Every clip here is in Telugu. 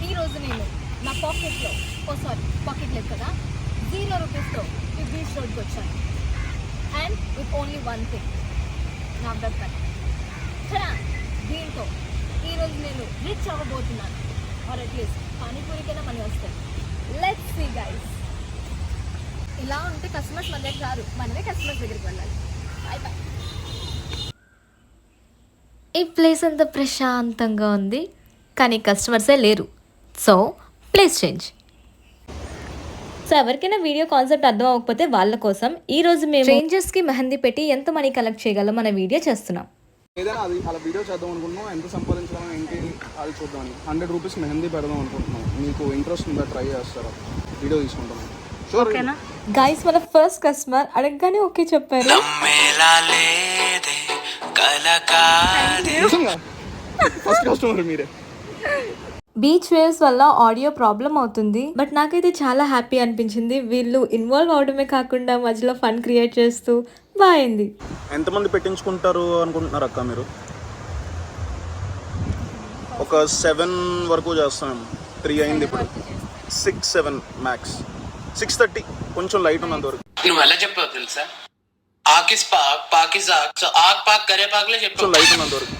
ఈరోజు నేను నా పాకెట్లో పాకెట్ లేదు కదా, 0 రూపీస్తో ఈ బీచ్ రోడ్కి వచ్చాను. And with only one thing, నా బ్యాక్. దీంతో ఈరోజు నేను రిచ్ అవ్వబోతున్నాను. ఆర్ అట్లీస్ట్ పానీపూరికైనా మనీ వస్తాయి. Let's see guys. ఇలా ఉంటే కస్టమర్స్ మన దగ్గర రారు, మనమే కస్టమర్స్ దగ్గరికి వెళ్ళాలి. Bye bye. ఈ ప్లేస్ అంత ప్రశాంతంగా ఉంది, కానీ కస్టమర్సే లేరు. So place change. సో ఎవరికైనా వీడియో కాన్సెప్ట్ అర్థం అవ్వకపోతే వాళ్ళ కోసం ఈరోజు మేము స్ట్రేంజర్స్కి మెహందీ పెట్టి ఎంత మనీ కలెక్ట్ చేయగలం మన వీడియో చేస్తున్నాం. ఏదైనా అది అలా వీడియో చేద్దాం అనుకుంటున్నాం, ఎంత సంపాదించాలని ఏంటి అది చూద్దామని. 100 రూపీస్ మెహందీ పెడదాం అనుకుంటున్నాం. మీకు ఇంట్రెస్ట్ ఉందా? ట్రై చేస్తారా? వీడియో తీసుకుంటాం. ఓకేనా గైస్? మన ఫస్ట్ కస్టమర్ అడగగానే ఓకే చెప్పారు. ఫస్ట్ కస్టమర్ మీరే. బీచ్ వేవ్స్ వల్ల ఆడియో ప్రాబ్లం అవుతుంది, బట్ నాకైతే చాలా హ్యాపీ అనిపించింది. వీళ్ళు ఇన్వాల్వ్ అవడమే కాకుండా మధ్యలో ఫన్ క్రియేట్ చేస్తూ బాగుంది. ఎంతమంది పెట్టించుకుంటారు అనుకుంటున్నారు అక్క మీరు? ఒక 7 వరకు చేస్తాం. 3 అయింది ఇప్పుడు. 6, 7 మ్యాక్స్. 6:30 కొంచెం లైట్ ఉన్నంత వరకు. నువ్వు ఎలా చెప్పావు తెలుసా? ఆకిస్ పాక్ పాకిస్ ఆక్, సో ఆక్ పాక్ కరే పాక్లే చెప్పు. కొంచెం లైట్ ఉన్నంత వరకు.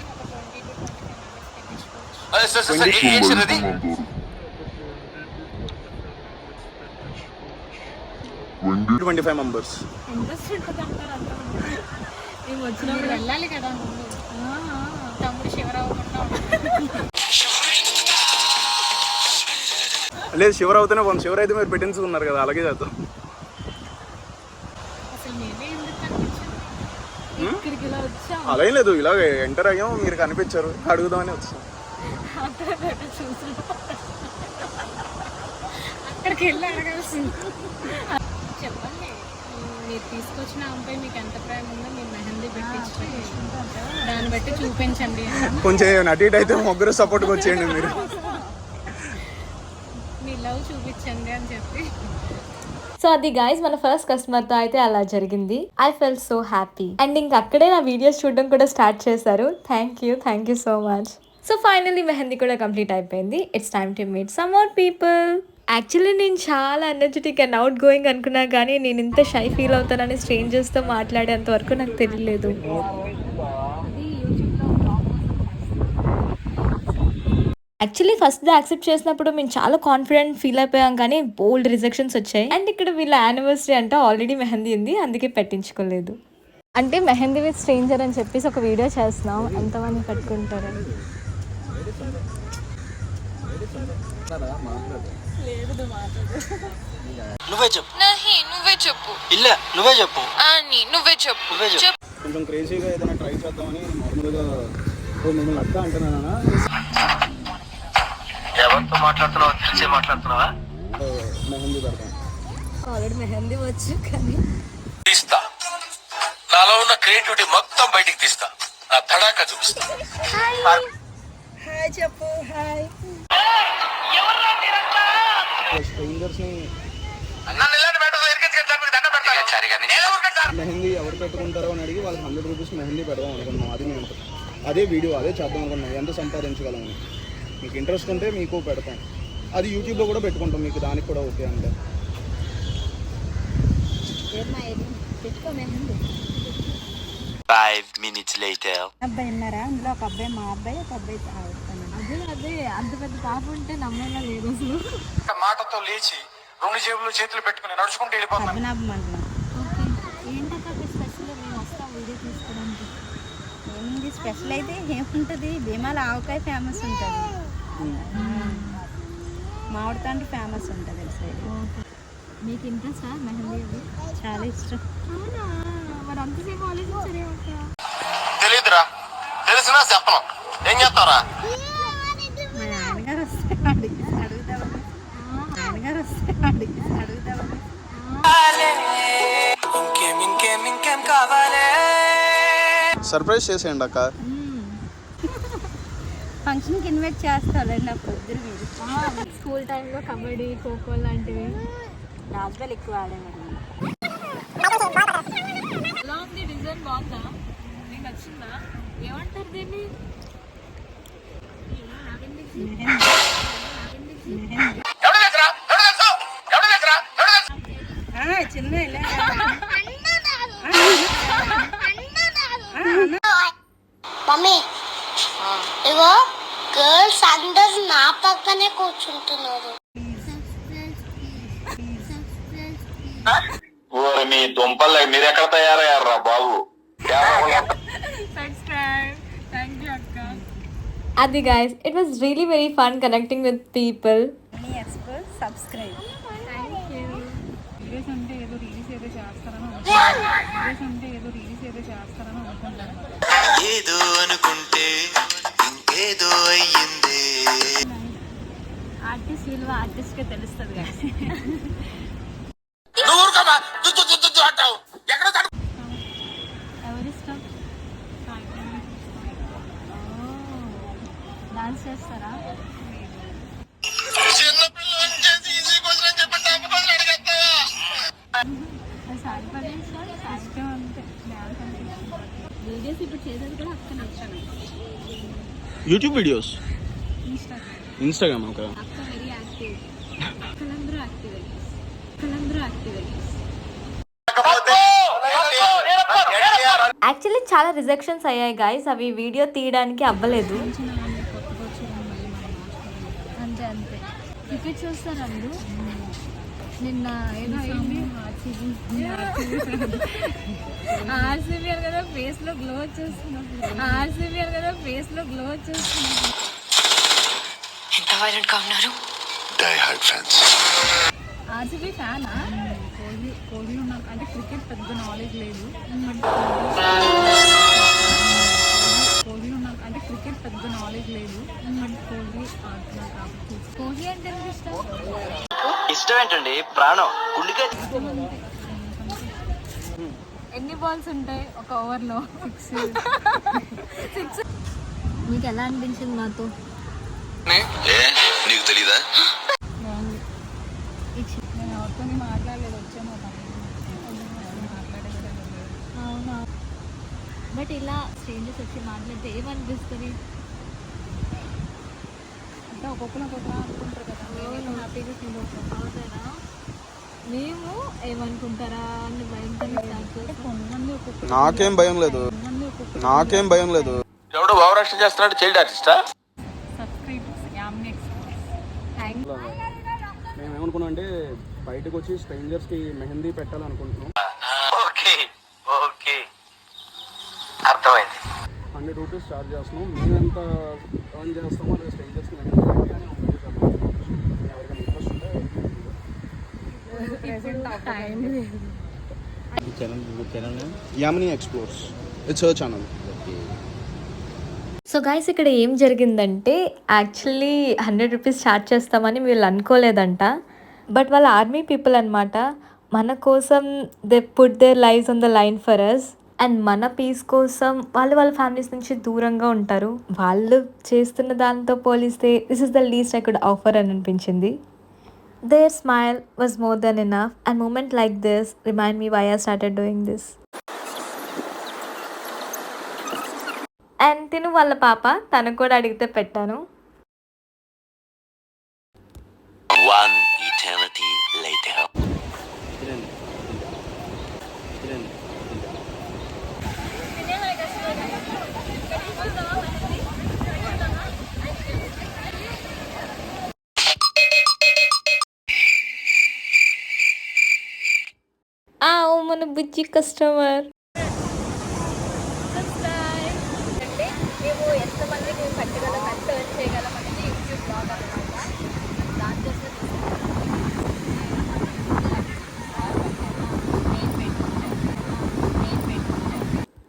25 మెంబర్స్. మేము వచ్చినప్పుడు వెళ్ళాలి కదా, తమ్ముడు శివరావుకుండా. లేదు, శివర్ అవుతూనే పోను. శివర్ అయితే మీరు పెట్టించుకున్నారు కదా, అలాగే చేద్దాం. అలా ఏం లేదు, ఇలాగ ఎంటర్ అయ్యాం, మీరు కనిపించారు, అడుగుదామని వచ్చాం. అక్కడికి వెళ్ళి అడగాల్సింది. చెప్పండి, మీరు తీసుకొచ్చిన అబ్బాయి మీకు ఎంత ప్రేమ ఉందో మీరు మెహందీ పెట్టించి దాన్ని బట్టి చూపించండి. కొంచెం అటు ఇటు అయితే ముగ్గురు సపోర్ట్కి వచ్చేయండి మీరు. మీ లవ్ చూపించండి అని చెప్పి. సో అది గైస్, మన ఫస్ట్ కస్టమర్తో అయితే అలా జరిగింది. I fell so happy. అండ్ ఇంక అక్కడే నా వీడియోస్ చూడడం కూడా స్టార్ట్ చేశారు. Thank you so much. So finally mehndi కూడా కంప్లీట్ అయిపోయింది. It's time to meet some more people. Actually నేను చాలా ఎనర్జెటిక్ అండ్ అవుట్ గోయింగ్ అనుకున్నా, కానీ నేను ఇంత షై ఫీల్ అవుతానని స్ట్రేంజర్స్తో మాట్లాడేంత వరకు నాకు తెలియలేదు. యాక్చువల్లీ ఫస్ట్ యాక్సెప్ట్ చేసినప్పుడు మేము చాలా కాన్ఫిడెంట్ ఫీల్ అయిపోయాం, కానీ బోల్డ్ రిజెక్షన్స్ వచ్చాయి. అండ్ ఇక్కడ వీళ్ళ యానివర్సరీ అంటే ఆల్రెడీ మెహందీ ఉంది, అందుకే పెట్టించుకోలేదు. అంటే మెహందీ విత్ స్ట్రేంజర్ అని చెప్పేసి ఒక వీడియో చేస్తున్నాం, ఎంతమంది పెట్టుకుంటారని. నువ్వే చెప్పు. నువ్వే చెప్పు. ఇల్ల నువ్వే చెప్పు. నువ్వే చెప్పు. కొంచెం క్రేజీగా ఏదైనా ట్రై చేద్దామని నార్మల్గా మిమ్మల్ని అక్క అంటున్నానా? ఎవరితో మాట్లాడుతున్నావా? తెలిసే మాట్లాడుతున్నావా? మెహందీ పెడతాం. ఆల్రెడీ మెహందీ వచ్చు, కానీ తీస్తా. నాలో ఉన్న క్రియేటివిటీ మొత్తం బయటికి తీస్తా. నా తడాకా చూపిస్తా. హాయ్ చెప్పు. హాయ్. స్ట్రేంజర్స్ ని మెహందీ మెహందీ ఎవరు పెట్టుకుంటారో అని అడిగి వాళ్ళకి 100 రూపీస్ మెహందీ పెడదాం అనుకున్నాం. అది మేము అదే వీడియో అదే చేద్దాం అనుకున్నాం, ఎంత సంపాదించగలమని. మీకు ఇంట్రెస్ట్ ఉంటే మీకు పెడతాం. అది యూట్యూబ్లో కూడా పెట్టుకుంటాం, మీకు దానికి కూడా ఓకే అంటే. 5 minutes later. అబ్బాయి ఉన్నారా? అందులో ఒక అబ్బాయి మా అబ్బాయి, ఒక అబ్బాయి అదే అంత పెద్ద పాప ఉంటే నమ్మేలా లేదు అసలు. మాటతో లేచి 2 జేబులు చేతులు పెట్టుకుని నడుచుకుంటూ వెళ్ళిపోతాను. ఏంటక్క స్పెషల్? మేము వస్తాం వీడియో తీసుకోవడానికి. ఏముంది స్పెషల్ అయితే ఏముంటుంది, భీమాల ఆవకాయ ఫేమస్ ఉంటుంది, మామిడి తండ్రి ఫేమస్ ఉంటుంది సైడ్. మీకు ఇంట్రెస్టా మెహందీ? అది చాలా ఇష్టం. అవునా? మరి అంతసేపు ఆలోచించరే? తెలియదురా, తెలిసినా చెప్పను. ఏం చేస్తారా? మా నాన్నగారు వస్తే అడుగుతామని ఇంకేం కావాలి? సర్ప్రైజ్ చేసేయండి అక్క. ఫంక్షన్కి ఇన్వైట్ చేస్తారండి అప్పుడు ఇద్దరు మీరు. స్కూల్ టైంలో కబడ్డీ, ఖోఖో లాంటివి రాజుబాల్ ఎక్కువ ఆడేవారు. ఎలా ఉంది డిజైన్? బాగుందా? నీకు నచ్చిందా? ఏమంటారు దీన్ని? ఎవడు దగ్గర ఎవడు తెలుసు ఎవడు దగ్గర ఎవడు తెలుసు చిన్న మమ్మీ ఇగో గర్ల్స్ అందరు నా పక్కనే కూర్చుంటున్నారు. ఓరి మీ దుంపలు మీరెక్కడ తయారయ్యారా బాబు అది guys, it was really very fun connecting with people. Subscribe. ఏదో అనుకుంటే ఇంకేదో అయ్యింది. ఆర్టిస్ట్ విలువ ఆర్టిస్ట్ కే తెలుస్తుంది కదా. నువ్వు ఊరుకోమా దుద్దు దుద్దు దుద్దు అంటావు ఎక్కడ ఎవరిష్టం? డాన్స్ చేస్తారా? సారిపడే ఇష్టం అంతే. డాన్స్ అంటే వీడియోస్ ఇప్పుడు చేసేది కూడా అక్క నచ్చాను. యూట్యూబ్ వీడియోస్, ఇన్స్టాగ్రామ్ ఒక అక్క వెరీ యాక్టివ్. కలంద్రో యాక్టివిటీస్. యాక్చువల్లీ చాలా రిజెక్షన్స్ అయ్యాయి గైస్, అవి వీడియో తీయడానికి అవ్వలేదు. అంతే అంతే. క్రికెట్ చూస్తారా మీరు? నిన్న ఏదో అయింది ఆర్సీబీ అని కదా ఫేస్ లో గ్లో వచ్చేస్తున్నారు. ఎంత వైలెంట్ గా ఉన్నారు. Die hard fans. ఆర్సీబీ ఫ్యానా? కోహ్లీ ఉన్నారు అంటే క్రికెట్ పెద్ద నాలెడ్జ్ లేదు. కోహ్లీ అంటే ఎందుకు ఇష్టం? ఇష్టం ఏంటండి? ప్రాణం. గుండెకే. ఎన్ని బాల్స్ ఉంటాయి ఒక ఓవర్లో? 6. మీకు ఎలా అనిపించింది నాతో? నీకు తెలీదా? నేను ఎవరితో మాట్లాడలేదు, వచ్చాను అవునా? బట్ ఇలా స్ట్రేంజర్స్ వచ్చి మాట్లాడితే ఏమనిపిస్తుంది? అంటే ఒక్కొక్కరు అనుకుంటారు కదా, మేము హ్యాపీగా ఫీల్ అవుతాం. అవుతారా? మేము ఏమనుకుంటారా అని భయంతో కొంతమంది నాకేం భయం లేదు. ఎవడో భావరక్షణ చేస్తున్నాడు చైల్డ్ ఆర్టిస్టా సబ్స్క్రైబర్స్ యామ్ని ఎక్స్ప్రెస్. మేము ఏమనుకున్నాం అంటే బయటకు వచ్చి స్ట్రేంజర్స్కి మెహందీ పెట్టాలనుకుంటున్నాం. ఓకే ఓకే అర్థమైంది. 100 రూపీస్ ఛార్జ్ చేస్తున్నాం. మేము ఎంత ఎర్న్ చేస్తామో అది స్ట్రేంజర్స్కి మెహందీ పెట్టి అని ఎవరికైనా ఇంట్రెస్ట్ ఉంటే టైం లేదు. Yamini Explores, it's her channel. So guys, ఇక్కడ ఏం జరిగిందంటే యాక్చువల్లీ 100 రూపీస్ ఛార్జ్ చేస్తామని వీళ్ళు అనుకోలేదంట. బట్ వాళ్ళ ఆర్మీ పీపుల్ అనమాట. మన కోసం they put their lives on the line for us. And మన పీస్ కోసం వాళ్ళ ఫ్యామిలీస్ నుంచి దూరంగా ఉంటారు. వాళ్ళు చేస్తున్న దాంతో పోలిస్తే this is the least I could offer అని అనిపించింది. Their smile was more than enough, and moment like this remind me why I started doing this. And తిను వాళ్ళ పాప, తను కూడా అడిగితే పెట్టాను. One eternity later. మన బుజ్జి కస్టమర్. అంటే మేము ఎంతమందికి పెట్టగలం, ఎంత ఎర్న్ చేయగలం అనేది యూట్యూబ్ బ్లాగ్ అనమాట. దాంట్లో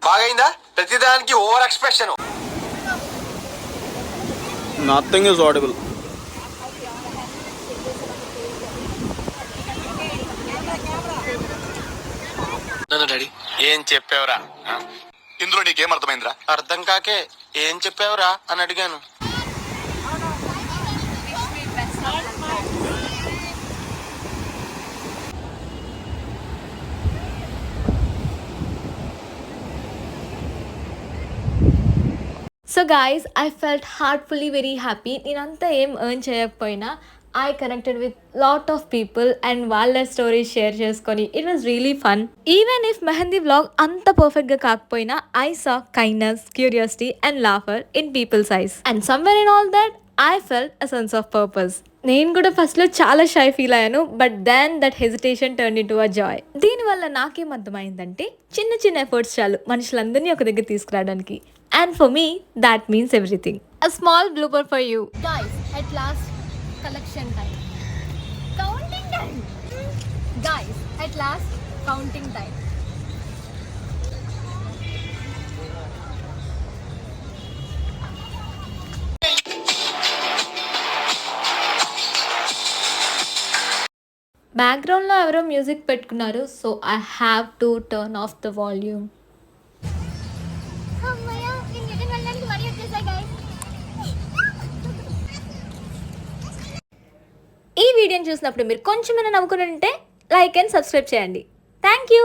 బాగైందా? ప్రతిదానికి over expression. Nothing is audible. Daddy ఏం చెప్పావురా? ఇందులో నీకేం అర్థమైందిరా? అర్థం కాకే ఏం చెప్పావురా అని అడిగాను. So guys, I felt heartfully very happy. నేనంతా ఏం ఎర్న్ చేయకపోయినా I connected with lot of people and వాళ్ళ స్టోరీస్ షేర్ చేసుకొని it was really fun. Even if mehndi vlog అంత పర్ఫెక్ట్గా కాకపోయినా I saw kindness, curiosity and laughter in people's eyes and somewhere in all that I felt a sense of purpose. నేను కూడా ఫస్ట్లో చాలా షై ఫీల్ అయ్యాను, but then that hesitation turn in to a joy. దీనివల్ల నాకేం అర్థమైందంటే చిన్న చిన్న ఎఫర్ట్స్ చాలు మనుషులందరినీ ఒక దగ్గర తీసుకురావడానికి. And for me that means everything. A small blooper for you. Guys, at last, collection time. Counting time. Guys, at last, counting time. బ్యాక్గ్రౌండ్లో ఎవరో మ్యూజిక్ పెట్టుకున్నారు, so I have to turn off the volume. అమ్మయ్య నేను రిటర్న్ వెళ్ళడానికి మరీ వచ్చేసాయి గైస్. ఈ వీడియోని చూసినప్పుడు మీరు కొంచెమైనా నవ్వుకుని ఉంటే లైక్ అండ్ సబ్స్క్రైబ్ చేయండి. Thank you.